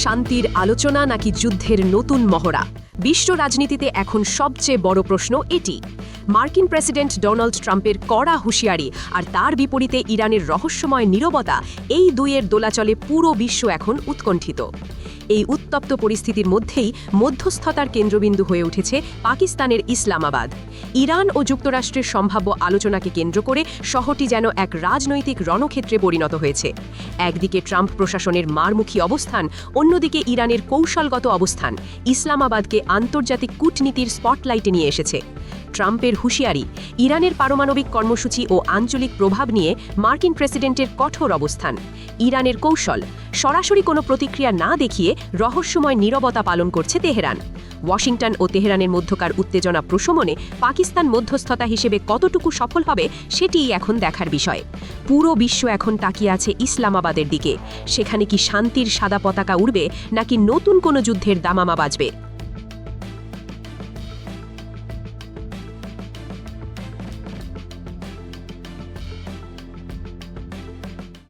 শান্তির আলোচনা নাকি যুদ্ধের নতুন মহড়া? বিশ্ব রাজনীতিতে এখন সবচেয়ে বড় প্রশ্ন এটি। মার্কিন প্রেসিডেন্ট ডোনাল্ড ট্রাম্পের কড়া হুঁশিয়ারি আর তার বিপরীতে ইরানের রহস্যময় নীরবতা, এই দুইয়ের দোলাচলে পুরো বিশ্ব এখন উৎকণ্ঠিত। এই উত্তপ্ত পরিস্থিতির মধ্যেই মধ্যস্থতার কেন্দ্রবিন্দু হয়ে উঠেছে পাকিস্তানের ইসলামাবাদ। ইরান ও যুক্তরাষ্ট্রের সম্ভাব্য আলোচনাকে কেন্দ্র করে শহরটি যেন এক রাজনৈতিক রণক্ষেত্রে পরিণত হয়েছে। একদিকে ট্রাম্প প্রশাসনের মারমুখী অবস্থান, অন্যদিকে ইরানের কৌশলগত অবস্থান ইসলামাবাদকে আন্তর্জাতিক কূটনীতির স্পটলাইটে নিয়ে এসেছে। ট্রাম্পের হুঁশিয়ারি, ইরানের পারমাণবিক কর্মসূচি ও আঞ্চলিক প্রভাব নিয়ে মার্কিন প্রেসিডেন্টের কঠোর অবস্থান, ইরানের কৌশল, সরাসরি কোনো প্রতিক্রিয়া না দেখিয়ে রহস্যময় নীরবতা পালন করছে তেহরান। ওয়াশিংটন ও তেহরানের মধ্যকার উত্তেজনা প্রশমনে পাকিস্তান মধ্যস্থতা হিসেবে কতটুকু সফল হবে সেটিই এখন দেখার বিষয়। পুরো বিশ্ব এখন তাকিয়ে আছে ইসলামাবাদের দিকে। সেখানে কি শান্তির সাদা পতাকা উড়বে নাকি নতুন কোনো যুদ্ধের দামামা বাজবে?